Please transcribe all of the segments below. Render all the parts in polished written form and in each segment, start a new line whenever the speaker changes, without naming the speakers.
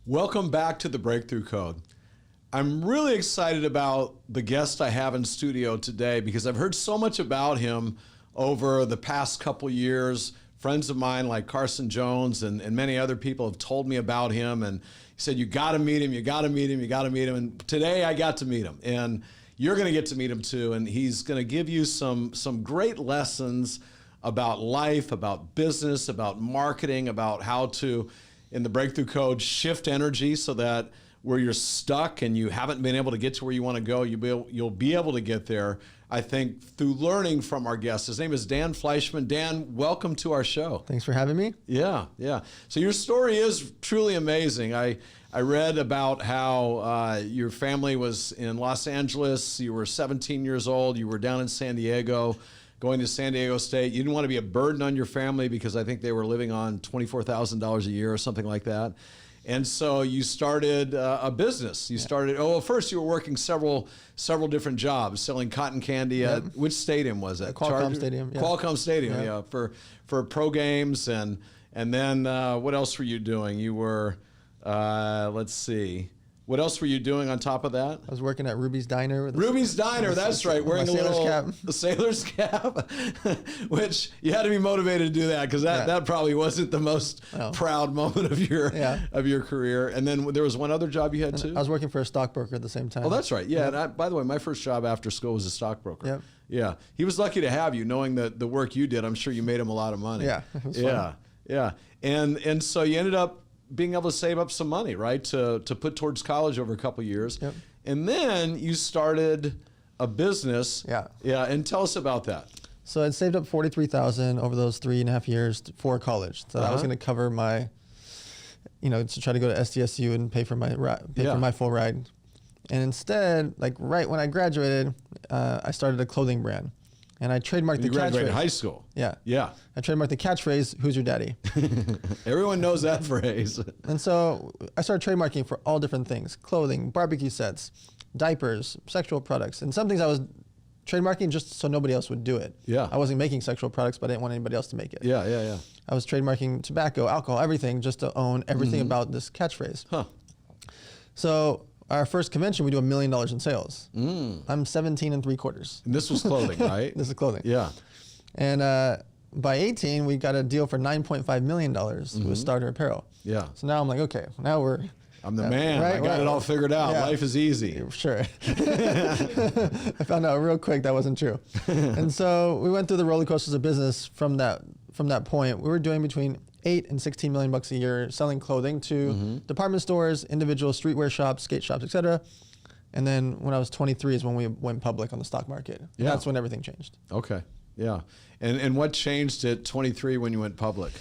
Welcome back to the Breakthrough Code. I'm really excited about the guest I have in studio today because I've heard so much about him over the past couple years. Friends of mine like Carson Jones and many other people have told me about him, and he said, you got to meet him, you got to meet him, you got to meet him. And today I got to meet him, and you're going to get to meet him too. And he's going to give you some great lessons about life, about business, about marketing, about how to, in the Breakthrough Code, shift energy so that where you're stuck and you haven't been able to get to where you want to go, you'll be able to get there, I think, through learning from our guest. His name is Dan Fleyshman. Dan, welcome to our show.
Thanks for having me.
Yeah. So your story is truly amazing. I read about how your family was in Los Angeles. You were 17 years old. You were down in San Diego, going to San Diego State. You didn't want to be a burden on your family because I think they were living on $24,000 a year or something like that. And so you started a business. You started, first you were working several different jobs, selling cotton candy at, which stadium was it?
Qualcomm Stadium. Yeah.
Qualcomm Stadium, for pro games. And then what else were you doing? You were, let's see. What else were you doing on top of that?
I was working at Ruby's Diner.
Ruby's Diner, that's right. Wearing a sailor's cap, which you had to be motivated to do that because that probably wasn't the most proud moment of your career. And then there was one other job you had too?
I was working for a stockbroker at the same time.
Oh, that's right. Yeah. And by the way, my first job after school was a stockbroker.
Yep.
Yeah. He was lucky to have you, knowing that the work you did. I'm sure you made him a lot of money.
Yeah. It was fun.
Yeah. And so you ended up being able to save up some money, right, to put towards college over a couple of years.
Yep.
And then you started a business. Yeah, and tell us about that.
So I'd saved up $43,000 over those 3.5 years for college. So that was going to cover my, to try to go to SDSU and pay for my for my full ride. And instead, like right when I graduated, I started a clothing brand. And I trademarked the catchphrase. You graduated
high school.
Yeah. I trademarked the catchphrase, "Who's your daddy?"
Everyone knows that phrase.
And so I started trademarking for all different things: clothing, barbecue sets, diapers, sexual products. And some things I was trademarking just so nobody else would do it.
Yeah.
I wasn't making sexual products, but I didn't want anybody else to make it.
Yeah.
I was trademarking tobacco, alcohol, everything, just to own everything about this catchphrase.
Huh.
So our first convention, we do $1 million in sales. I'm 17 3/4.
And this was clothing, right?
This is clothing.
Yeah.
And by 18, we got a deal for $9.5 million with Starter Apparel.
Yeah.
So now I'm like, okay,
I'm the man. Right? I got it all figured out. Yeah. Life is easy.
Sure. I found out real quick that wasn't true. And so we went through the roller coasters of business from that point. We were doing between $8 and $16 million a year selling clothing to department stores, individual streetwear shops, skate shops, etc. And then when I was 23 is when we went public on the stock market. Yeah. That's when everything changed.
Okay. Yeah. And what changed at 23 when you went public?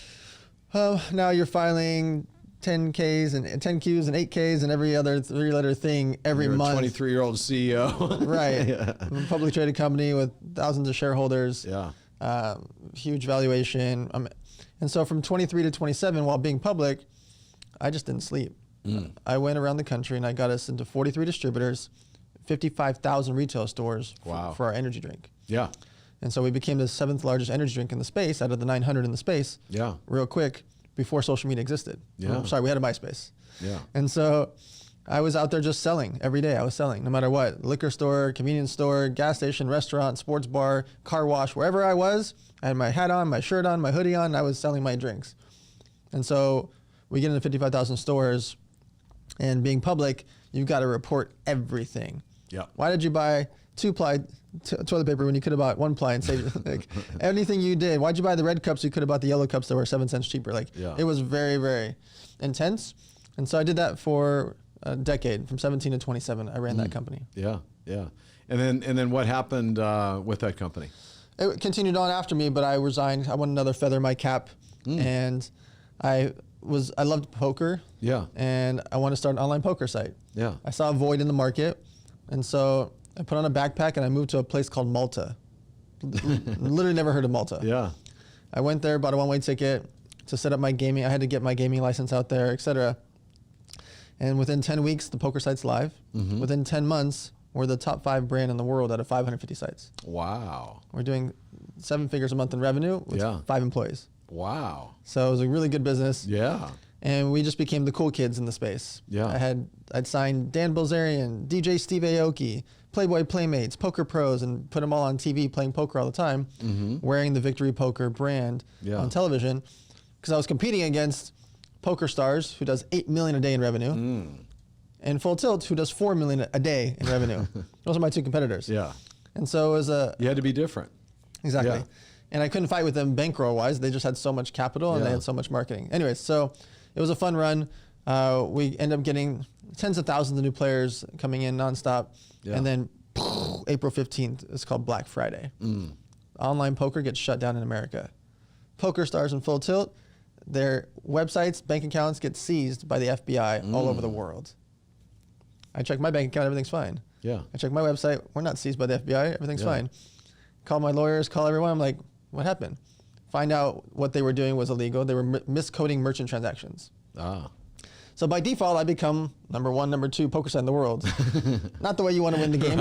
Now you're filing 10Ks and 10Qs and 8Ks and every other 3-letter thing every month.
You're a 23-year-old CEO.
Right. Yeah. I'm a publicly traded company with thousands of shareholders.
Yeah.
Huge valuation. And so from 23 to 27, while being public, I just didn't sleep. I went around the country and I got us into 43 distributors, 55,000 retail stores for our energy drink.
Yeah.
And so we became the 7th largest energy drink in the space out of the 900 in the space.
Yeah.
Real quick, before social media existed.
Yeah.
Sorry, we had a MySpace.
Yeah.
And so I was out there just selling every day. I was selling no matter what, liquor store, convenience store, gas station, restaurant, sports bar, car wash, wherever I was. I had my hat on, my shirt on, my hoodie on, and I was selling my drinks. And so we get into 55,000 stores, and being public, you've got to report everything.
Yeah.
Why did you buy 2-ply toilet paper when you could have bought 1-ply and saved like anything you did? Why'd you buy the red cups? You could have bought the yellow cups that were 7 cents cheaper. It was very, very intense. And so I did that for a decade. From 17 to 27, I ran that company.
Yeah. And then what happened with that company?
It continued on after me, but I resigned. I wanted another feather in my cap, and I loved poker.
Yeah.
And I wanted to start an online poker site.
Yeah.
I saw a void in the market, and so I put on a backpack and I moved to a place called Malta. Literally never heard of Malta.
Yeah.
I went there, bought a one-way ticket to set up my gaming. I had to get my gaming license out there, etc. And within 10 weeks, the poker site's live. Within 10 months, we're the top 5 brand in the world out of 550 sites.
Wow.
We're doing 7 figures a month in revenue with 5 employees.
Wow.
So it was a really good business.
Yeah.
And we just became the cool kids in the space.
Yeah.
I'd signed Dan Bilzerian, DJ Steve Aoki, Playboy Playmates, Poker Pros, and put them all on TV playing poker all the time, wearing the Victory Poker brand on television, because I was competing against Poker Stars, who does $8 million a day in revenue, and Full Tilt, who does $4 million a day in revenue. Those are my two competitors.
Yeah.
And so it was
You had to be different.
Exactly.
Yeah.
And I couldn't fight with them bankroll wise. They just had so much capital and they had so much marketing. Anyways, so it was a fun run. We ended up getting tens of thousands of new players coming in nonstop.
Yeah.
And then April 15th, it's called Black Friday. Online poker gets shut down in America. Poker Stars and Full Tilt, their websites, bank accounts get seized by the FBI all over the world. I checked my bank account, everything's fine.
Yeah.
I checked my website, we're not seized by the FBI, everything's fine. Call my lawyers, call everyone, I'm like, what happened? Find out what they were doing was illegal. They were miscoding merchant transactions.
Ah.
So by default, I become number one, number two poker site in the world. Not the way you want to win the game.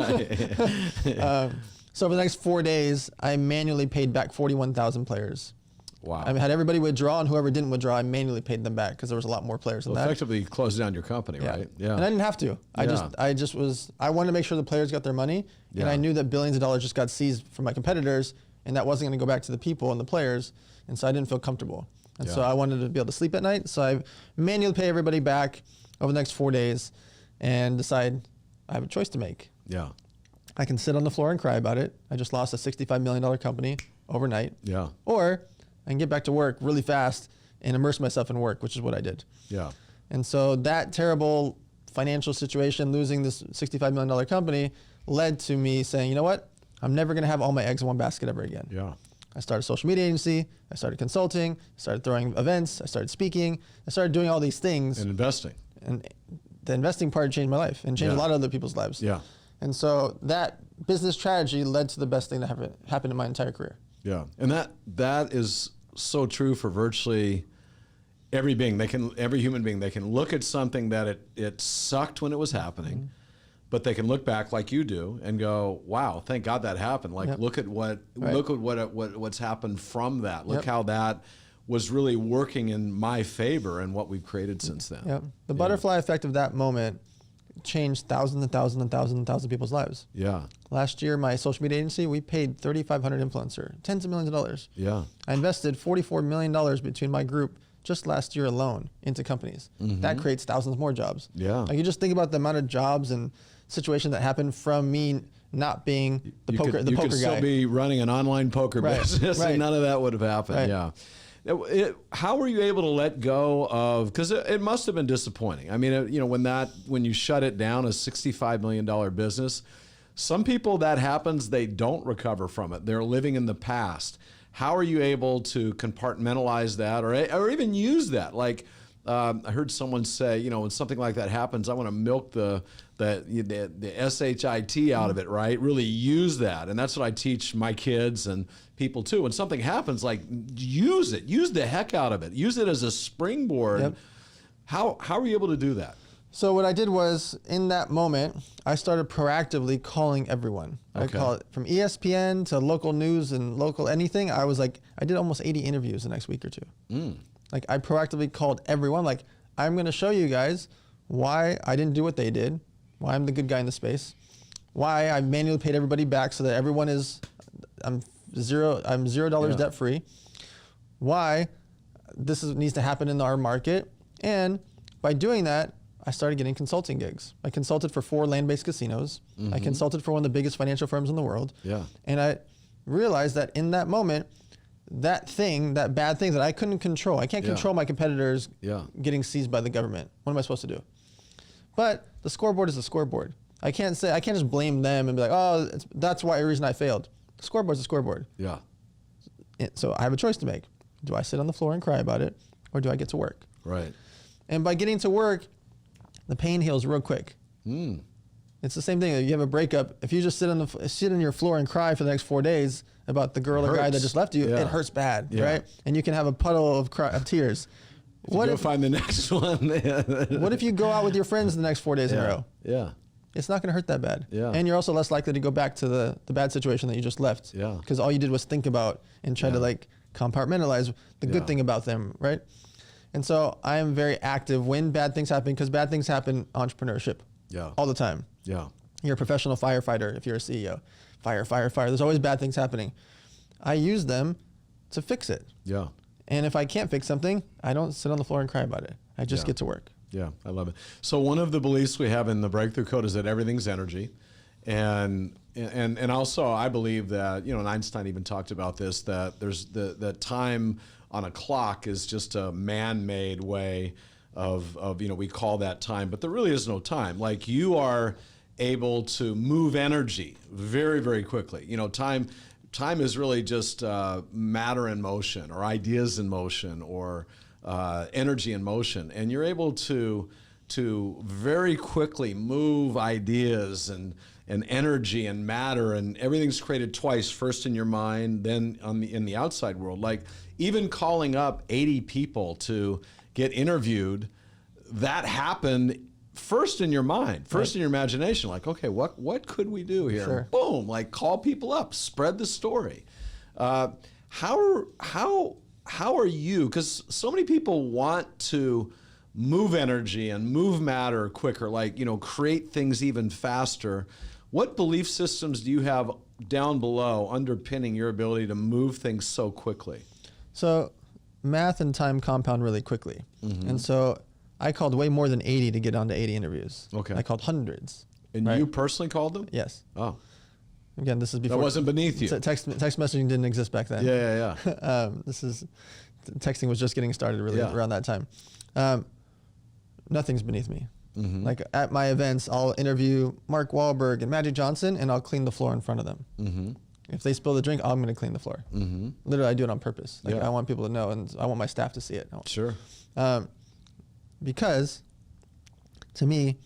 So for the next 4 days, I manually paid back 41,000 players.
Wow.
I had everybody withdraw, and whoever didn't withdraw, I manually paid them back because there was a lot more players than that.
Effectively closed down your company, right? Yeah.
And I didn't have to. I wanted to make sure the players got their money, and I knew that billions of dollars just got seized from my competitors, and that wasn't going to go back to the people and the players, and so I didn't feel comfortable. And so I wanted to be able to sleep at night, so I manually pay everybody back over the next 4 days and decide I have a choice to make.
Yeah.
I can sit on the floor and cry about it. I just lost a $65 million company overnight.
Yeah.
Or I can get back to work really fast and immerse myself in work, which is what I did.
Yeah.
And so that terrible financial situation, losing this $65 million company, led to me saying, you know what? I'm never going to have all my eggs in one basket ever again.
Yeah.
I started a social media agency. I started consulting. I started throwing events. I started speaking. I started doing all these things.
And investing.
And the investing part changed my life and changed a lot of other people's lives.
Yeah.
And so that business strategy led to the best thing that happened in my entire career.
Yeah. And that is so true for virtually every being. Every human being, they can look at something that it sucked when it was happening, but they can look back like you do and go, wow, thank God that happened. Like look at what's happened from that. Look how that was really working in my favor and what we've created since then.
Yep. The butterfly effect of that moment changed thousands and thousands and thousands and thousands of people's lives.
Yeah.
Last year, my social media agency, we paid 3,500 influencer, tens of millions of dollars.
Yeah.
I invested $44 million between my group just last year alone into companies. That creates thousands more jobs.
Yeah.
Like you just think about the amount of jobs and situations that happened from me not being the poker guy.
You could still be running an online poker business, and none of that would have happened. Yeah. How were you able to let go of? Because it must have been disappointing. I mean, when you shut it down, a $65 million business, some people that happens, they don't recover from it. They're living in the past. How are you able to compartmentalize that, or even use that? Like I heard someone say, when something like that happens, I want to milk the SHIT out of it, right? Really use that, and that's what I teach my kids and people too. When something happens, like use it, use the heck out of it, use it as a springboard.
Yep.
How are you able to do that?
So what I did was, in that moment, I started proactively calling everyone. I call it from ESPN to local news and local anything. I did almost 80 interviews the next week or two. Like I proactively called everyone. Like I'm going to show you guys why I didn't do what they did, why I'm the good guy in the space, why I manually paid everybody back so that everyone I'm $0 debt free, why this needs to happen in our market, and by doing that, I started getting consulting gigs. I consulted for 4 land-based casinos. I consulted for one of the biggest financial firms in the world. Yeah. And I realized that in that moment, that bad thing that I couldn't control, I can't control my competitors getting seized by the government. What am I supposed to do? But the scoreboard is the scoreboard. I can't just blame them and be like, oh, that's why the reason I failed. The scoreboard's the scoreboard. Yeah. So I have a choice to make. Do I sit on the floor and cry about it, or do I get to work? Right. And by getting to work, the pain heals real quick. It's the same thing. If you have a breakup, if you just sit on your floor and cry for the next 4 days about the girl or guy that just left you, it hurts bad, right? And you can have a puddle of tears.
What if find the next one?
What if you go out with your friends the next 4 days in a row? Yeah. It's not going to hurt that bad. Yeah. And you're also less likely to go back to the bad situation that you just left. Yeah. Because all you did was think about and try to compartmentalize the good thing about them, right? And so I am very active when bad things happen, because bad things happen in entrepreneurship all the time.
Yeah.
You're a professional firefighter if you're a CEO. Fire. There's always bad things happening. I use them to fix it.
Yeah.
And if I can't fix something, I don't sit on the floor and cry about it. I just get to work.
Yeah, I love it. So one of the beliefs we have in the Breakthrough Code is that everything's energy. And also I believe that, you know, and Einstein even talked about this, that there's that time on a clock is just a man-made way of, you know, we call that time, but there really is no time. Like, you are able to move energy very, very quickly. You know, time is really just matter in motion, or ideas in motion, or energy in motion, and you're able to very quickly move ideas and energy and matter, and everything's created twice, first in your mind, then in the outside world. Like, even calling up 80 people to get interviewed, that happened first in your mind, first in your imagination. Like, okay, what could we do here?
Sure.
Boom! Like, call people up, spread the story. How are you? Because so many people want to move energy and move matter quicker, like, you know, create things even faster. What belief systems do you have down below underpinning your ability to move things so quickly?
So math and time compound really quickly. And so I called way more than 80 to get onto 80 interviews.
Okay.
I called hundreds.
And you personally called them?
Yes.
Oh.
Again, this is before.
That wasn't beneath you.
Text messaging didn't exist back then.
Yeah.
Texting was just getting started really around that time. Nothing's beneath me. Like, at my events, I'll interview Mark Wahlberg and Magic Johnson, and I'll clean the floor in front of them. If they spill the drink, I'm going to clean the floor. Literally, I do it on purpose. Like, I want people to know, and I want my staff to see it.
Sure.
Because to me,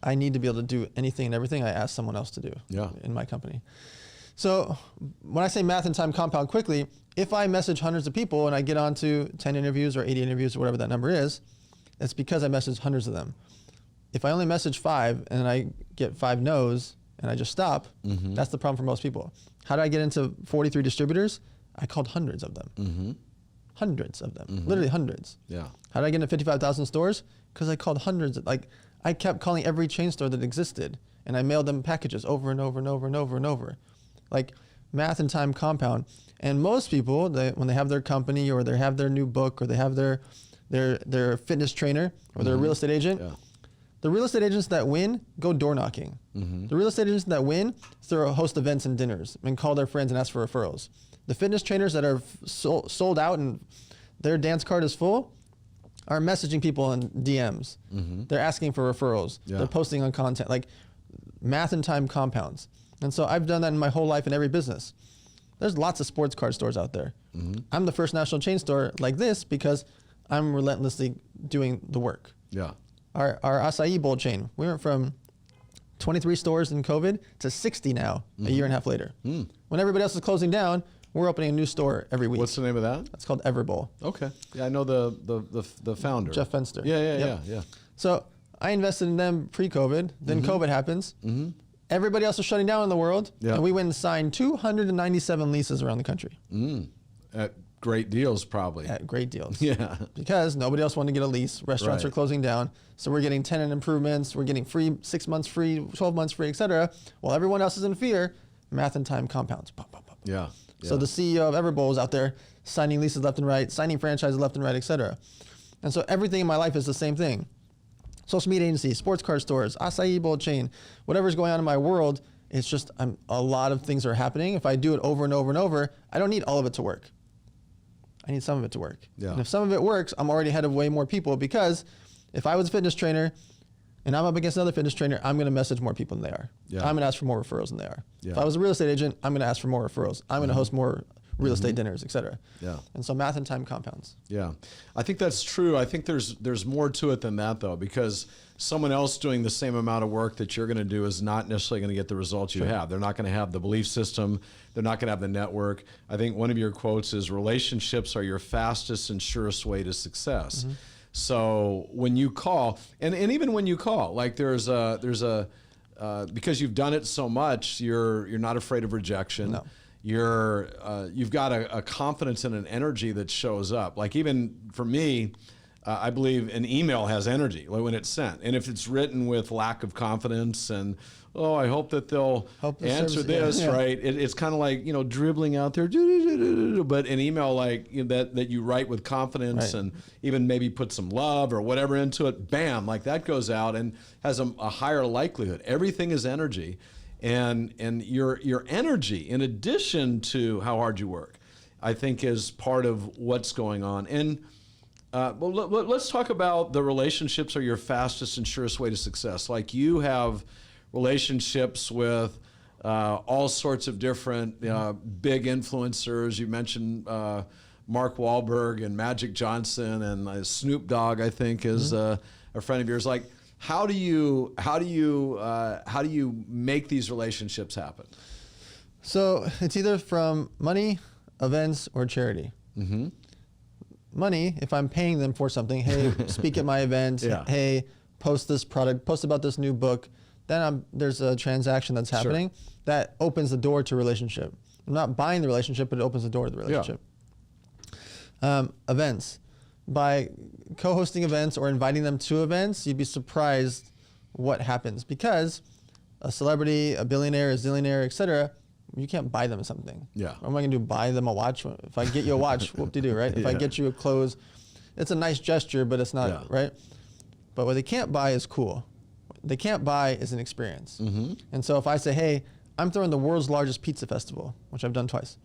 I need to be able to do anything and everything I ask someone else to do in my company. So when I say math and time compound quickly, if I message hundreds of people and I get onto 10 interviews or 80 interviews or whatever that number is, it's because I messaged hundreds of them. If I only message 5 and I get 5 no's and I just stop, that's the problem for most people. How did I get into 43 distributors? I called hundreds of them. Hundreds of them, literally hundreds.
Yeah.
How did I get into 55,000 stores? Because I called hundreds. I kept calling every chain store that existed, and I mailed them packages over and over and over and over and over. Like, math and time compound. And most people, when they have their company, or they have their new book, or they have their fitness trainer, or their real estate agent, the real estate agents that win go door knocking. The real estate agents that win host events and dinners and call their friends and ask for referrals. The fitness trainers that are sold out and their dance card is full are messaging people in DMs. They're asking for referrals. They're posting on content. Like, math and time compounds. And so I've done that in my whole life in every business. There's lots of sports card stores out there. I'm the first national chain store like this because I'm relentlessly doing the work.
Yeah.
Our acai bowl chain, we went from 23 stores in COVID to 60 now, a year and a half later. When everybody else is closing down, we're opening a new store every week.
What's the name of that?
It's called Everbowl.
Okay. Yeah, I know the founder.
Jeff Fenster.
Yeah.
So I invested in them pre-COVID. Then COVID happens. Everybody else is shutting down in the world. And we went and signed 297 leases around the country.
At great deals, probably.
At great deals.
Yeah.
Because nobody else wanted to get a lease. Restaurants are closing down. So we're getting tenant improvements. We're getting free 6 months free, 12 months free, et cetera. While everyone else is in fear, math and time compounds.
Yeah.
So the CEO of Everbowl is out there signing leases left and right, signing franchises left and right, et cetera. And so everything in my life is the same thing. Social media agencies, sports card stores, acai bowl chain, whatever's going on in my world, it's just a lot of things are happening. If I do it over and over and over, I don't need all of it to work. I need some of it to work.
Yeah.
And if some of it works, I'm already ahead of way more people, because if I was a fitness trainer and I'm up against another fitness trainer, I'm going to message more people than they are.
Yeah.
I'm going to ask for more referrals than they are.
Yeah.
If I was a real estate agent, I'm going to ask for more referrals. I'm going to host more real estate dinners, et cetera.
Yeah.
And so math and time compounds.
Yeah. I think that's true. I think there's more to it than that, though, because someone else doing the same amount of work that you're going to do is not necessarily going to get the results you have. They're not going to have the belief system. They're not going to have the network. I think one of your quotes is, relationships are your fastest and surest way to success. So when you call, and even when you call, like there's a because you've done it so much, you're not afraid of rejection.
No.
You've got a confidence and an energy that shows up. Like, even for me, I believe an email has energy when it's sent. And if it's written with lack of confidence and, oh, I hope that they'll answer this, right? It's kind of like, dribbling out there, but an email like that you write with confidence and even maybe put some love or whatever into it, bam, like that goes out and has a higher likelihood. Everything is energy. And your energy, in addition to how hard you work, I think is part of what's going on. And well, let's talk about the relationships are your fastest and surest way to success. Like you have relationships with all sorts of different big influencers. You mentioned Mark Wahlberg and Magic Johnson and Snoop Dogg, I think, is a friend of yours. Like, how do you make these relationships happen?
So it's either from money, events, or charity. Mm-hmm. Money, if I'm paying them for something, hey, speak at my event, hey, post this product, post about this new book, then there's a transaction that's happening that opens the door to relationship. I'm not buying the relationship, but it opens the door to the relationship. Events. By co-hosting events or inviting them to events, you'd be surprised what happens, because a celebrity, a billionaire, a zillionaire, etc., you can't buy them something. Yeah. What am I going to do? Buy them a watch? If I get you a watch, whoop-de-doo, right? If I get you a clothes, it's a nice gesture, but it's not, right? But what they can't buy is cool. What they can't buy is an experience. Mm-hmm. And so if I say, hey, I'm throwing the world's largest pizza festival, which I've done twice.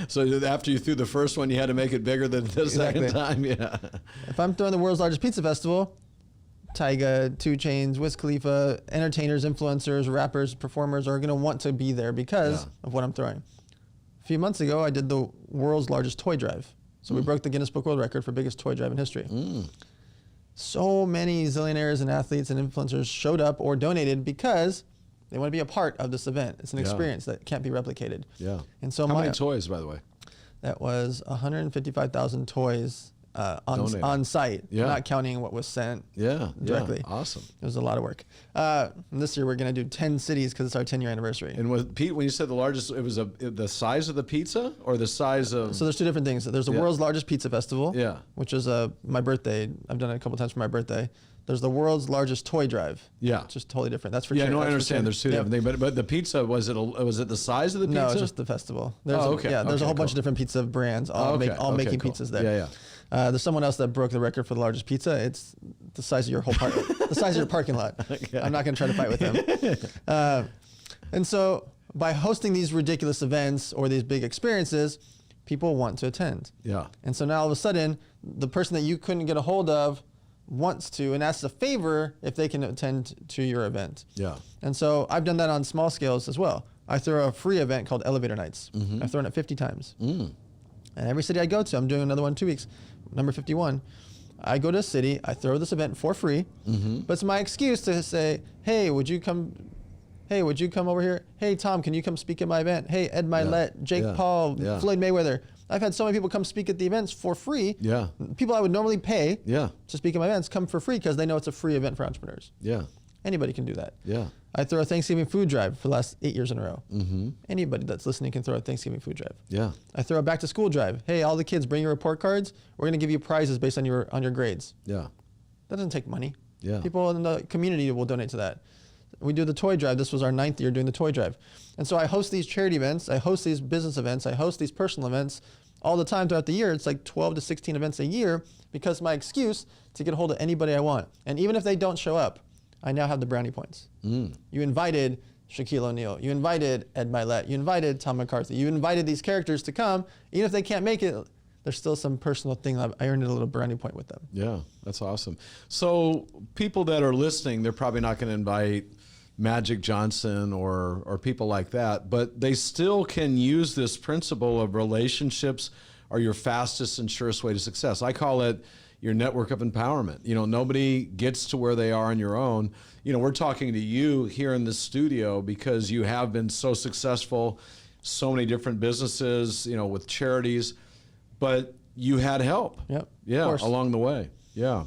So after you threw the first one, you had to make it bigger than the second time? Yeah.
If I'm throwing the world's largest pizza festival, Tyga, 2 Chainz, Wiz Khalifa, entertainers, influencers, rappers, performers are going to want to be there because of what I'm throwing. A few months ago, I did the world's largest toy drive. So we broke the Guinness Book World Record for biggest toy drive in history. So many zillionaires and athletes and influencers showed up or donated because they want to be a part of this event. It's an experience that can't be replicated. Yeah. And so
how many toys, by the way?
That was 155,000 toys on site, not counting what was sent directly.
Yeah. Awesome.
It was a lot of work. And this year we're going to do 10 cities because it's our 10-year anniversary.
And with Pete, when you said the largest, it was the size of the pizza or the size of?
So there's 2 different things. There's the world's largest pizza festival, which is my birthday. I've done it a couple times for my birthday. There's the world's largest toy drive. Yeah. It's just totally different. That's for
I understand. There's 2 different things. But the pizza, was it the size of the pizza?
No, it's just the festival. There's there's a whole bunch of different pizza brands all making pizzas there. Yeah. There's someone else that broke the record for the largest pizza. It's the size of your whole the size of your parking lot. I'm not going to try to fight with him. And so by hosting these ridiculous events or these big experiences, people want to attend. Yeah. And so now all of a sudden, the person that you couldn't get a hold of wants to and asks a favor if they can attend to your event. Yeah. And so I've done that on small scales as well. I throw a free event called Elevator Nights. Mm-hmm. I've thrown it 50 times. And every city I go to, I'm doing another one in 2 weeks, number 51. I go to a city, I throw this event for free, but it's my excuse to say, hey, would you come over here? Hey, Tom, can you come speak at my event? Hey, Ed Milet, Jake Paul, Floyd Mayweather. I've had so many people come speak at the events for free. Yeah. People I would normally pay to speak at my events come for free because they know it's a free event for entrepreneurs. Yeah. Anybody can do that. Yeah. I throw a Thanksgiving food drive for the last 8 years in a row. Mm-hmm. Anybody that's listening can throw a Thanksgiving food drive. Yeah. I throw a back to school drive. Hey, all the kids, bring your report cards. We're going to give you prizes based on your grades. Yeah. That doesn't take money. Yeah. People in the community will donate to that. We do the toy drive. This was our 9th year doing the toy drive. And so I host these charity events. I host these business events. I host these personal events all the time throughout the year. It's like 12 to 16 events a year because my excuse to get a hold of anybody I want. And even if they don't show up, I now have the brownie points. You invited Shaquille O'Neal. You invited Ed Milet. You invited Tom McCarthy. You invited these characters to come. Even if they can't make it, there's still some personal thing. I earned a little brownie point with them. Yeah, that's awesome. So people that are listening, they're probably not going to invite Magic Johnson or people like that, but they still can use this principle of relationships are your fastest and surest way to success. I call it your network of empowerment. You know, nobody gets to where they are on your own. You know, we're talking to you here in the studio because you have been so successful, so many different businesses, you know, with charities, but you had help. Yep. Yeah, along the way. Yeah.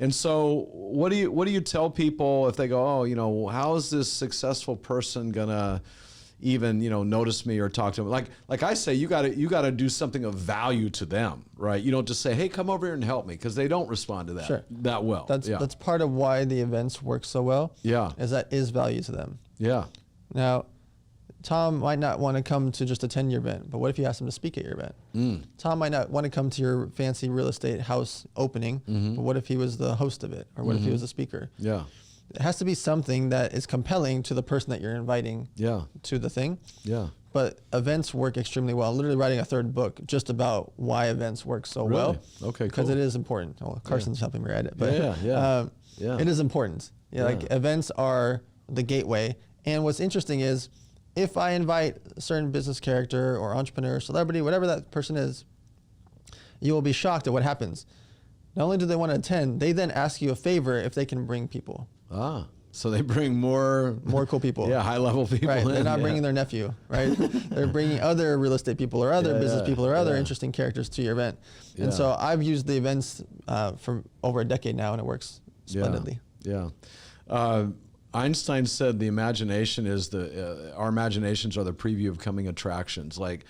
And so what do you tell people if they go, oh, you know, how is this successful person gonna,
even, notice me or talk to them. Like I say, you gotta do something of value to them, right? You don't just say, hey, come over here and help me, because they don't respond to that that well.
That's part of why the events work so well.
Yeah.
Is that is value to them.
Yeah.
Now, Tom might not want to come to just attend your event, but what if you ask him to speak at your event? Tom might not want to come to your fancy real estate house opening, but what if he was the host of it? Or what if he was the speaker?
Yeah.
It has to be something that is compelling to the person that you're inviting to the thing.
Yeah.
But events work extremely well. I'm literally writing a third book just about why events work so well.
Okay,
because
cool.
it is important. Well, Carson's helping me write it, but
it
is important. Like events are the gateway. And what's interesting is, if I invite a certain business character or entrepreneur, celebrity, whatever that person is, you will be shocked at what happens. Not only do they want to attend, they then ask you a favor if they can bring people.
Ah, so they bring more
cool people.
Yeah, high level people.
Right, they're not
in,
bringing their nephew, right? They're bringing other real estate people or other business people or other interesting characters to your event. And so I've used the events for over a decade now, and it works splendidly.
Yeah. Einstein said the imagination is our imaginations are the preview of coming attractions. Like,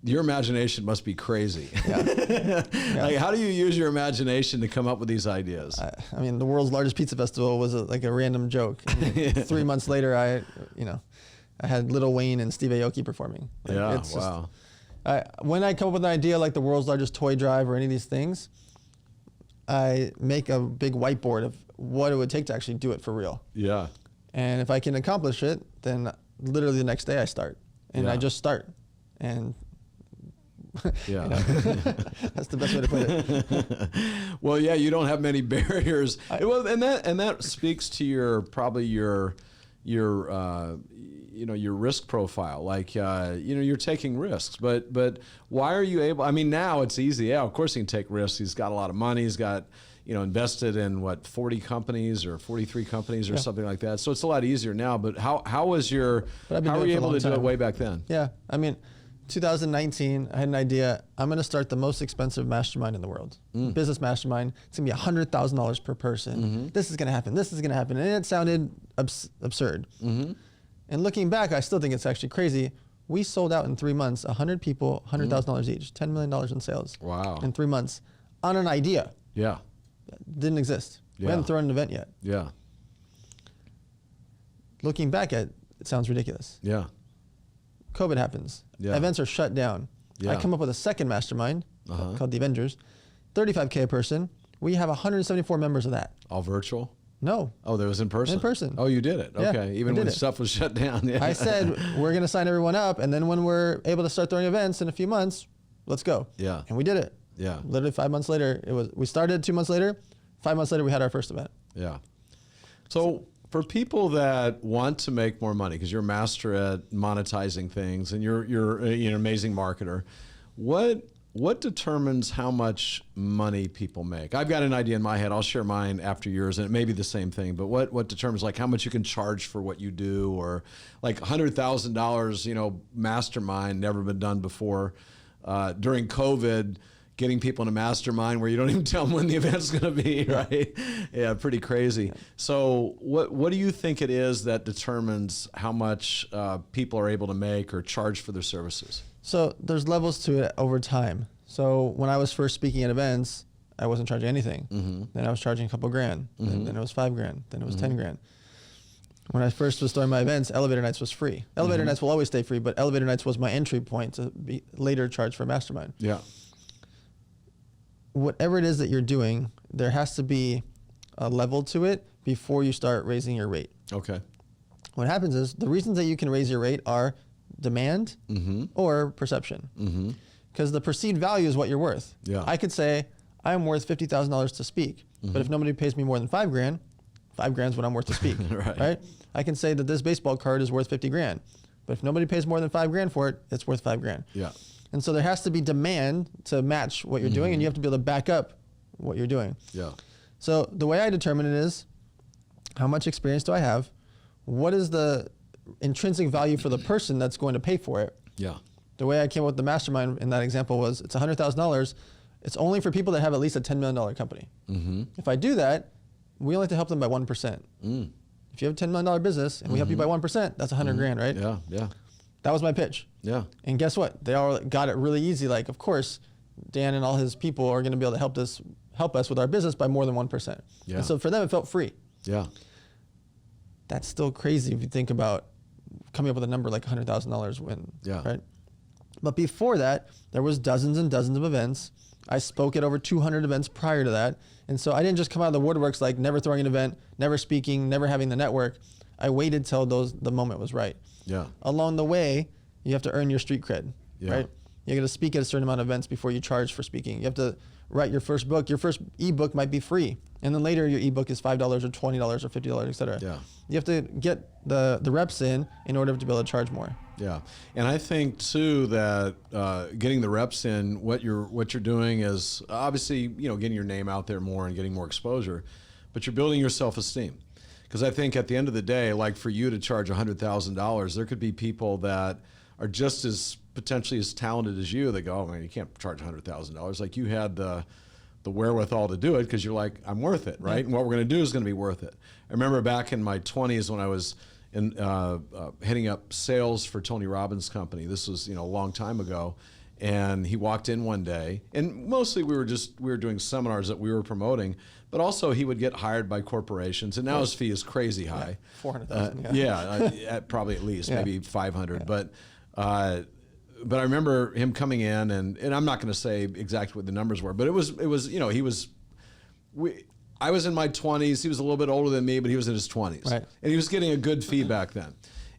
your imagination must be crazy. Like, how do you use your imagination to come up with these ideas?
I mean, the world's largest pizza festival was like a random joke. 3 months later, I had Lil Wayne and Steve Aoki performing. Like, it's
wow.
When I come up with an idea like the world's largest toy drive or any of these things, I make a big whiteboard of what it would take to actually do it for real.
Yeah.
And if I can accomplish it, then literally the next day I start. And I just start. And that's the best way to put it.
Well, yeah, you don't have many barriers. And that speaks to your risk profile. Like, you're taking risks, but why are you able? I mean, now it's easy. Yeah, of course he can take risks. He's got a lot of money. He's got, invested in 40 companies or 43 companies or something like that. So it's a lot easier now. But how were you able to do it way back then?
Yeah, I mean, 2019, I had an idea. I'm going to start the most expensive mastermind in the world, business mastermind. It's going to be $100,000 per person. This is going to happen. This is going to happen. And it sounded absurd. And looking back, I still think it's actually crazy. We sold out in 3 months, 100 people, $100,000 each, $10 million in sales. Wow. In 3 months on an idea.
Yeah.
Didn't exist. We hadn't thrown an event yet.
Yeah.
Looking back at it sounds ridiculous.
Yeah.
COVID happens. Yeah. Events are shut down. Yeah. I come up with a second mastermind called the Avengers, 35K a person. We have 174 members of that.
All virtual?
No.
Oh, there was in person?
In person.
Oh, you did it. Okay. Even when stuff was shut down. Yeah.
I said, we're going to sign everyone up. And then when we're able to start throwing events in a few months, let's go.
Yeah.
And we did it.
Yeah.
Literally 5 months later, we started 2 months later. 5 months later, we had our first event.
Yeah. So for people that want to make more money, because you're a master at monetizing things and you're an amazing marketer, what determines how much money people make? I've got an idea in my head. I'll share mine after yours, and it may be the same thing. But what determines like how much you can charge for what you do, or like $100,000, mastermind, never been done before. During COVID, getting people in a mastermind where you don't even tell them when the event's going to be, right? Yeah, pretty crazy. So what do you think it is that determines how much people are able to make or charge for their services? So
there's levels to it over time. So when I was first speaking at events, I wasn't charging anything. Then I was charging a couple grand. Then it was $5,000. Then it was $10,000. When I first was starting my events, elevator nights was free. Elevator nights will always stay free, but elevator nights was my entry point to be later charged for a mastermind.
Yeah.
Whatever it is that you're doing, there has to be a level to it before you start raising your rate.
Okay.
What happens is the reasons that you can raise your rate are demand or perception. Because the perceived value is what you're worth.
Yeah.
I could say, I'm worth $50,000 to speak, but if nobody pays me more than $5,000, $5,000 is what I'm worth to speak, right? I can say that this baseball card is worth $50,000, but if nobody pays more than $5,000 for it, it's worth $5,000.
Yeah.
And so there has to be demand to match what you're doing, and you have to be able to back up what you're doing.
Yeah.
So the way I determine it is, how much experience do I have? What is the intrinsic value for the person that's going to pay for it?
Yeah.
The way I came up with the mastermind in that example was, it's $100,000. It's only for people that have at least a $10 million company. If I do that, we only have to help them by 1%. If you have a $10 million business and we help you by 1%, that's $100,000, right?
Yeah, yeah.
That was my pitch.
Yeah.
And guess what? They all got it really easy. Like, of course, Dan and all his people are going to be able to help us with our business by more than 1%.
Yeah.
And so for them, it felt free.
Yeah.
That's still crazy if you think about coming up with a number like $100,000 win.
Yeah.
Right. But before that, there was dozens and dozens of events. I spoke at over 200 events prior to that. And so I didn't just come out of the woodworks like never throwing an event, never speaking, never having the network. I waited till the moment was right.
Yeah.
Along the way, you have to earn your street cred, right? You got to speak at a certain amount of events before you charge for speaking. You have to write your first book. Your first ebook might be free, and then later your ebook is $5 or $20 or $50, et cetera.
Yeah.
You have to get the reps in order to be able to charge more.
Yeah, and I think too that getting the reps in, what you're doing is obviously getting your name out there more and getting more exposure, but you're building your self-esteem. Because I think at the end of the day, like for you to charge $100,000, there could be people that are just as potentially as talented as you that go, oh man, you can't charge $100,000. Like you had the wherewithal to do it because you're like, I'm worth it, right? Yeah. And what we're going to do is going to be worth it. I remember back in my 20s when I was heading up sales for Tony Robbins' company. This was a long time ago. And he walked in one day, and mostly we were doing seminars that we were promoting, but also he would get hired by corporations, and now his fee is crazy high.
Yeah, $400,000.
Probably at least maybe 500. Yeah. But I remember him coming in, and I'm not going to say exactly what the numbers were, but it was I was in my 20s. He was a little bit older than me, but he was in his 20s,
right.
And he was getting a good fee back then.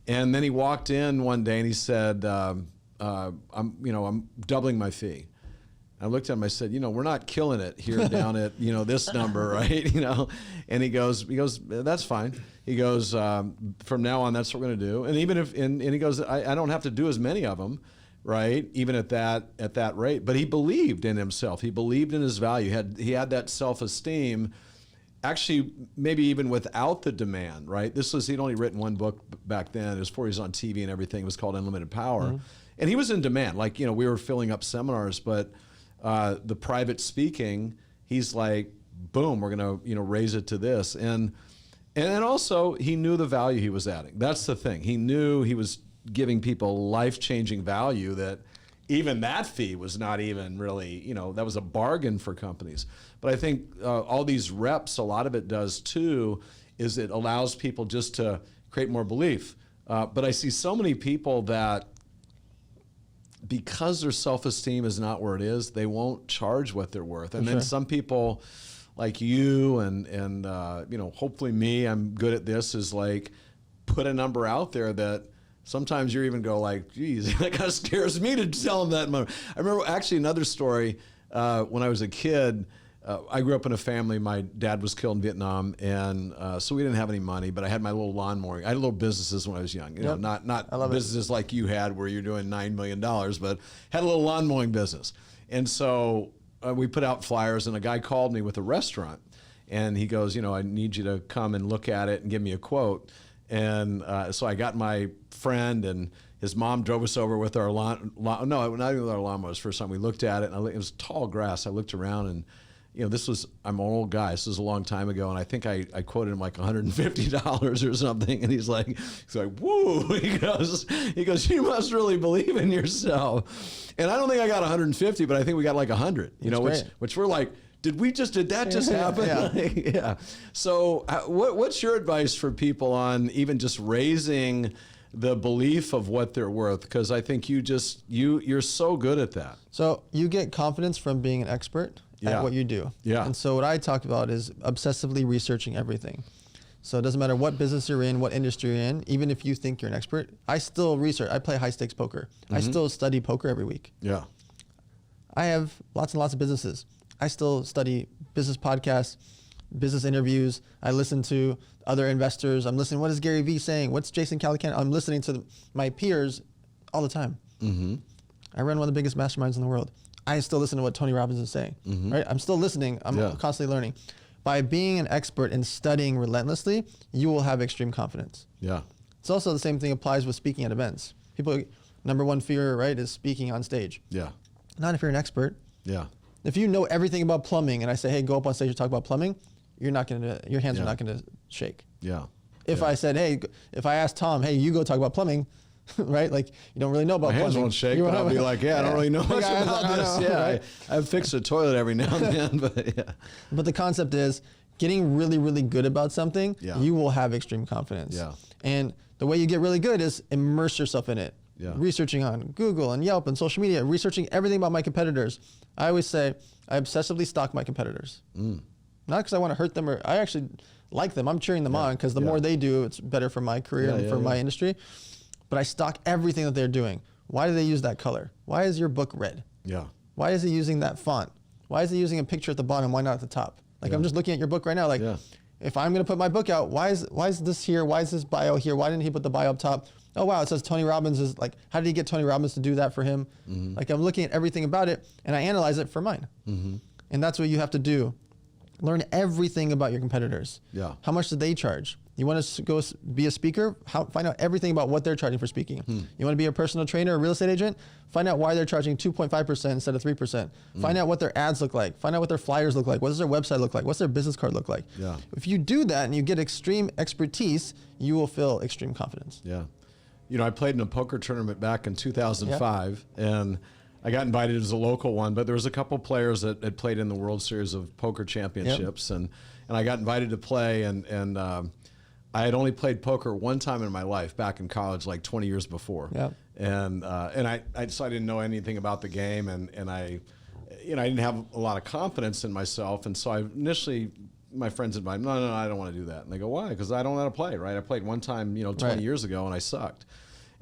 And then he walked in one day and he said, I'm doubling my fee. I looked at him, I said, we're not killing it here down at, this number, right? And he goes, that's fine. He goes, from now on, that's what we're going to do. And even and he goes, I don't have to do as many of them, right? Even at that rate. But he believed in himself. He believed in his value. He had that self-esteem, actually, maybe even without the demand, right? He'd only written one book back then. It was before he was on TV and everything. It was called Unlimited Power. Mm-hmm. And he was in demand. Like, we were filling up seminars, but the private speaking, he's like, boom, we're going to, raise it to this. And then also he knew the value he was adding. That's the thing. He knew he was giving people life-changing value that even that fee was not even really, that was a bargain for companies. But I think all these reps, a lot of it does too, is it allows people just to create more belief. But I see so many people that because their self-esteem is not where it is, they won't charge what they're worth. And then some people like you and hopefully me, I'm good at this, is like put a number out there that sometimes you even go like, geez, that kind of scares me to tell them that number. I remember actually another story when I was a kid. I grew up in a family. My dad was killed in Vietnam, and so we didn't have any money. But I had my little lawn mowing. I had little businesses when I was young. Not businesses like you had where you're doing $9 million, but had a little lawn mowing business. And so we put out flyers, and a guy called me with a restaurant, and he goes, I need you to come and look at it and give me a quote. And so I got my friend and his mom drove us over with our not even with our lawnmowers. First time we looked at it, and it was tall grass. I looked around and. I'm an old guy. This was a long time ago, and I think I quoted him like $150 or something. And he's like, woo! He goes, you must really believe in yourself. And I don't think I got 150, but I think we got like 100. Which we're like, did that just happen?
Yeah.
Yeah. So, what's your advice for people on even just raising the belief of what they're worth? Because I think you're so good at that.
So you get confidence from being an expert at what you do.
Yeah.
And so what I talk about is obsessively researching everything. So it doesn't matter what business you're in, what industry you're in, even if you think you're an expert, I still research. I play high stakes poker. Mm-hmm. I still study poker every week.
Yeah.
I have lots and lots of businesses. I still study business podcasts, business interviews. I listen to other investors. I'm listening, what is Gary Vee saying? What's Jason Calacanis? I'm listening to my peers all the time. Mm-hmm. I run one of the biggest masterminds in the world. I still listen to what Tony Robbins is saying, right? I'm still listening. I'm constantly learning. By being an expert and studying relentlessly, you will have extreme confidence.
Yeah.
It's also the same thing applies with speaking at events. People, number one fear, right, is speaking on stage.
Yeah.
Not if you're an expert.
Yeah.
If you know everything about plumbing and I say, hey, go up on stage and talk about plumbing, your hands are not going to shake.
Yeah.
If I said, hey, if I asked Tom, hey, you go talk about plumbing, right? Like you don't really know about
My hands
plumbing.
won't shake,
You
but
won't
I'll be
have-
like, yeah, I don't really know much
Guys,
about
I
this.
know,
Yeah,
right?
I've fixed a toilet every now and then, but yeah.
But the concept is getting really, really good about something,
Yeah.
you will have extreme confidence.
Yeah.
And the way you get really good is immerse yourself in it.
Yeah.
Researching on Google and Yelp and social media, researching everything about my competitors. I always say I obsessively stalk my competitors. Not because I want to hurt them, or I actually like them. I'm cheering them on because the more they do, it's better for my career and for my industry. But I stalk everything that they're doing. Why do they use that color? Why is your book red?
Yeah.
Why is he using that font? Why is he using a picture at the bottom? Why not at the top? Like I'm just looking at your book right now. Like if I'm going to put my book out, why is this here? Why is this bio here? Why didn't he put the bio up top? Oh, wow, it says Tony Robbins is like, how did he get Tony Robbins to do that for him? Like I'm looking at everything about it and I analyze it for mine. And that's what you have to do. Learn everything about your competitors.
Yeah.
How much do they charge? You want to go be a speaker? Find out everything about what they're charging for speaking. You want to be a personal trainer or real estate agent? Find out why they're charging 2.5% instead of 3%. Find out what their ads look like. Find out what their flyers look like. What does their website look like? What's their business card look like?
Yeah.
If you do that and you get extreme expertise, you will feel extreme confidence.
Yeah. You know, I played in a poker tournament back in 2005, and I got invited as a local one, but there was a couple players that had played in the World Series of Poker Championships, and I got invited to play, and I had only played poker one time in my life back in college, like 20 years before.
Yep.
And so I didn't know anything about the game, and I didn't have a lot of confidence in myself, and so I initially, my friends invited me, no, I don't want to do that. And they go, why? Because I don't know how to play, right? I played one time, 20 years ago, and I sucked.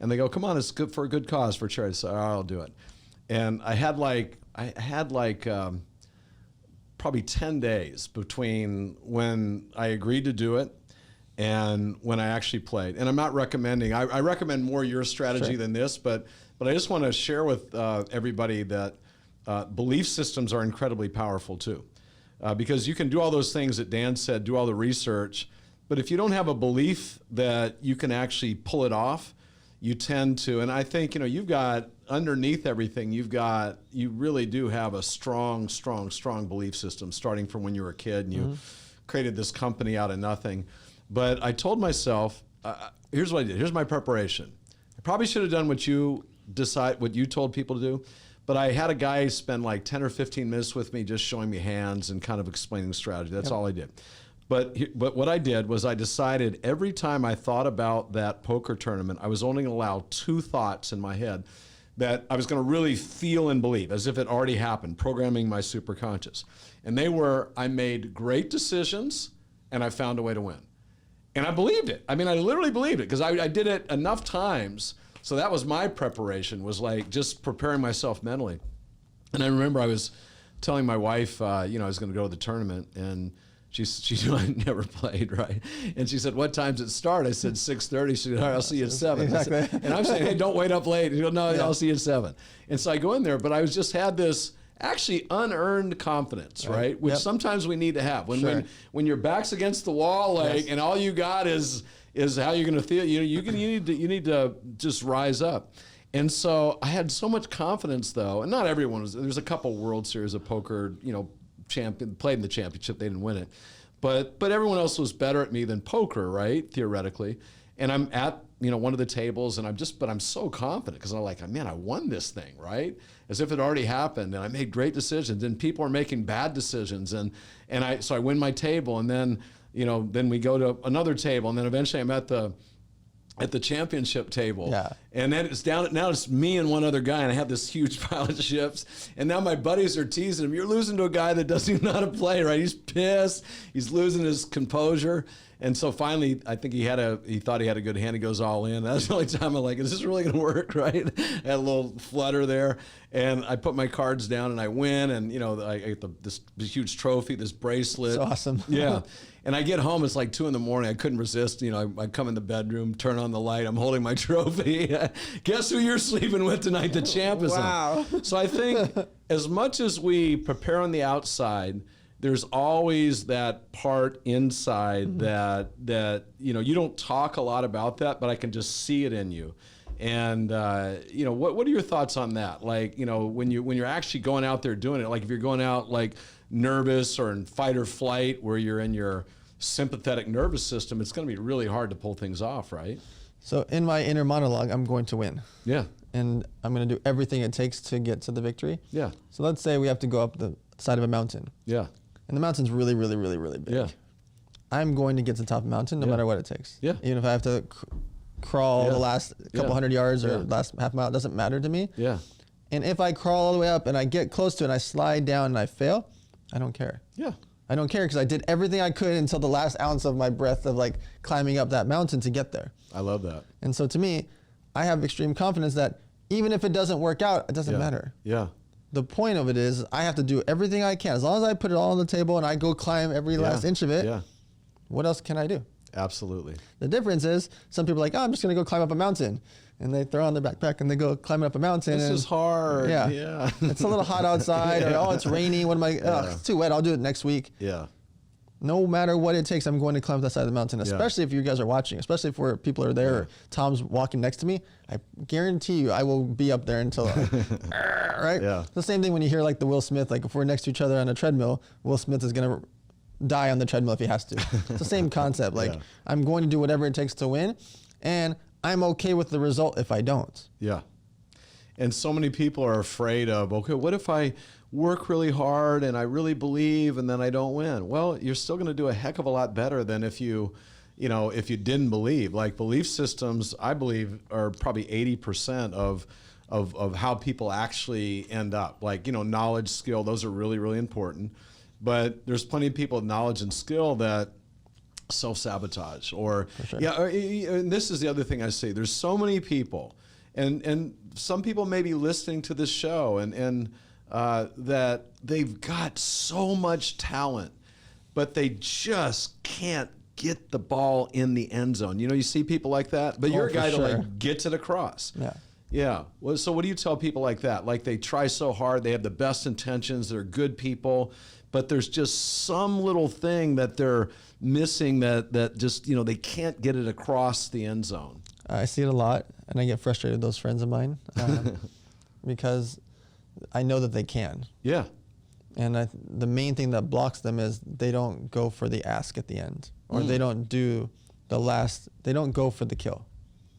And they go, come on, it's good for a good cause, for charity. So I'll do it. And I had probably 10 days between when I agreed to do it and when I actually played. And I'm not recommending, I recommend more your strategy than this, but I just want to share with everybody that belief systems are incredibly powerful too. Because you can do all those things that Dan said, do all the research, but if you don't have a belief that you can actually pull it off, you tend to, and I think, you've got underneath everything, you really do have a strong belief system starting from when you were a kid and you created this company out of nothing. But I told myself, here's what I did. Here's my preparation. I probably should have done what you told people to do, but I had a guy spend like 10 or 15 minutes with me just showing me hands and kind of explaining strategy. That's all I did. But what I did was I decided every time I thought about that poker tournament, I was only going to allow 2 thoughts in my head that I was going to really feel and believe as if it already happened, programming my superconscious. And they were, I made great decisions and I found a way to win. And I believed it. I mean, I literally believed it because I did it enough times. So that was my preparation, was like just preparing myself mentally. And I remember I was telling my wife, I was going to go to the tournament, and she knew I never played, right? And she said, what time does it start? I said, 6:30. She said, all right, I'll see you at 7.
Exactly.
And I'm saying, hey, don't wait up late. She goes, no, I'll see you at 7. And so I go in there, but I just had this actually unearned confidence, right? Which sometimes we need to have. When your back's against the wall, and all you got is how you're going to feel, you need to just rise up. And so I had so much confidence, though, and not everyone was. There's a couple World Series of Poker, played in the championship. They didn't win it, but everyone else was better at me than poker, right? Theoretically. And I'm at one of the tables, and I'm so confident because I'm like, man, I won this thing, right? As if it already happened, and I made great decisions, and people are making bad decisions, so I win my table, and then we go to another table, and then eventually I'm at the championship table. Yeah. And then now it's me and one other guy, and I have this huge pile of chips. And now my buddies are teasing him. You're losing to a guy that doesn't even know how to play, right? He's pissed. He's losing his composure. And so finally, I think he thought he had a good hand. He goes all in. That's the only time I'm like, is this really going to work, right? I had a little flutter there. And I put my cards down and I win. And, I get this huge trophy, this bracelet.
That's awesome.
Yeah. And I get home, it's like 2 a.m. I couldn't resist. I come in the bedroom, turn on the light. I'm holding my trophy. Guess who you're sleeping with tonight? The champ is
wow.
on. So I think as much as we prepare on the outside, there's always that part inside that you don't talk a lot about that, but I can just see it in you. And what are your thoughts on that? Like, when you're actually going out there doing it, like if you're going out like nervous or in fight or flight where you're in your sympathetic nervous system, it's going to be really hard to pull things off, right?
So in my inner monologue, I'm going to win.
Yeah.
And I'm going to do everything it takes to get to the victory.
Yeah.
So let's say we have to go up the side of a mountain.
Yeah.
And the mountain's really, really, really, really big.
Yeah.
I'm going to get to the top of the mountain no matter what it takes.
Yeah.
Even if I have to crawl the last couple hundred yards or last half mile, it doesn't matter to me.
Yeah.
And if I crawl all the way up and I get close to it and I slide down and I fail, I don't care.
Yeah.
I don't care because I did everything I could until the last ounce of my breath of like climbing up that mountain to get there.
I love that.
And so to me, I have extreme confidence that even if it doesn't work out, it doesn't matter.
Yeah.
The point of it is I have to do everything I can. As long as I put it all on the table and I go climb every last inch of it, what else can I do?
Absolutely.
The difference is some people are like, oh, I'm just going to go climb up a mountain. And they throw on their backpack and they go climbing up a mountain.
This is hard. Yeah.
It's a little hot outside or, oh, it's rainy. What am I, it's too wet. I'll do it next week.
Yeah.
No matter what it takes, I'm going to climb up that side of the mountain, especially if you guys are watching, especially if people are there or Tom's walking next to me. I guarantee you I will be up there until, right?
Yeah.
It's the same thing when you hear like the Will Smith, like if we're next to each other on a treadmill, Will Smith is going to die on the treadmill if he has to. It's the same concept. Like I'm going to do whatever it takes to win, and I'm okay with the result if I don't.
Yeah. And so many people are afraid of, okay, what if I work really hard and I really believe and then I don't win? Well, you're still going to do a heck of a lot better than if you didn't believe. Like belief systems, I believe, are probably 80% of how people actually end up. Like, knowledge, skill, those are really, really important. But there's plenty of people with knowledge and skill that self-sabotage or, and this is the other thing I see. There's so many people, and some people may be listening to this show and that they've got so much talent, but they just can't get the ball in the end zone. You see people like that, but you're a guy that like gets it across.
Yeah.
Yeah. Well, so what do you tell people like that? Like they try so hard, they have the best intentions, they're good people, but there's just some little thing that they're missing that just, they can't get it across the end zone.
I see it a lot, and I get frustrated with those friends of mine because I know that they can.
Yeah.
And the main thing that blocks them is they don't go for the ask at the end, or they don't do they don't go for the kill.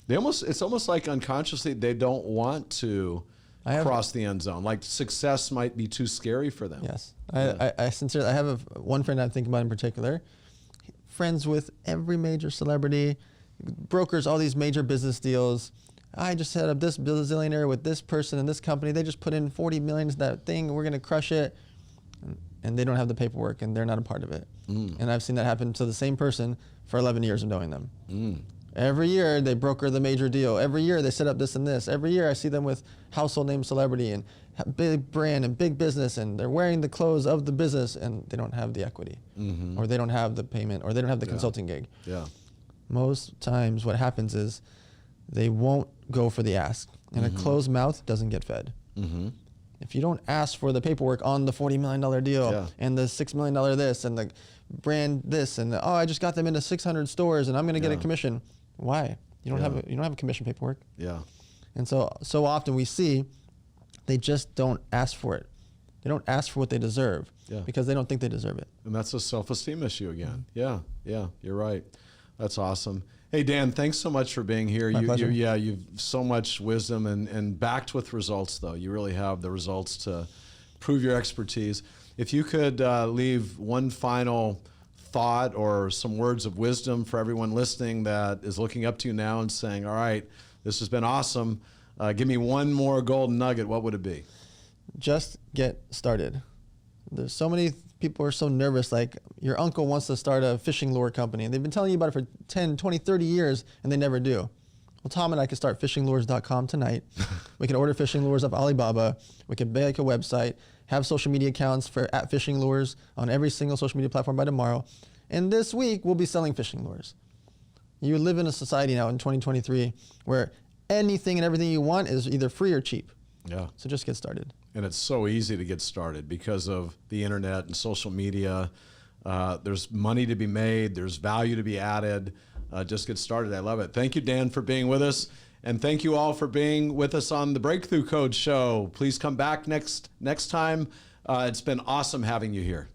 It's almost like unconsciously they don't want to cross the end zone. Like success might be too scary for them.
Yes. I sincerely, I have one friend I'm thinking about in particular, friends with every major celebrity, brokers all these major business deals. I just set up this bazillionaire with this person in this company. They just put in 40 million into that thing. We're going to crush it. And they don't have the paperwork and they're not a part of it. And I've seen that happen to the same person for 11 years of knowing them. Every year they broker the major deal. Every year they set up this and this. Every year I see them with household name celebrity and big brand and big business, and they're wearing the clothes of the business and they don't have the equity, or they don't have the payment, or they don't have the consulting gig.
Yeah.
Most times what happens is they won't go for the ask, and a closed mouth doesn't get fed. If you don't ask for the paperwork on the $40 million deal and the $6 million this and the brand this and I just got them into 600 stores and I'm going to get a commission. Why? You don't have a commission paperwork.
Yeah.
And so often we see they just don't ask for it. They don't ask for what they deserve because they don't think they deserve it.
And that's a self-esteem issue again. Yeah, you're right. That's awesome. Hey, Dan, thanks so much for being here.
My pleasure.
You've so much wisdom and backed with results, though. You really have the results to prove your expertise. If you could leave one final thought or some words of wisdom for everyone listening that is looking up to you now and saying, all right, this has been awesome. Give me one more golden nugget. What would it be?
Just get started. There's so many people are so nervous. Like your uncle wants to start a fishing lure company and they've been telling you about it for 10, 20, 30 years and they never do. Well, Tom and I could start fishinglures.com tonight. We can order fishing lures off Alibaba. We can make a website, have social media accounts for @fishinglures on every single social media platform by tomorrow. And this week we'll be selling fishing lures. You live in a society now in 2023 where anything and everything you want is either free or cheap.
Yeah.
So just get started.
And it's so easy to get started because of the internet and social media. There's money to be made. There's value to be added. Just get started. I love it. Thank you, Dan, for being with us. And thank you all for being with us on the Breakthrough Code Show. Please come back next time. It's been awesome having you here.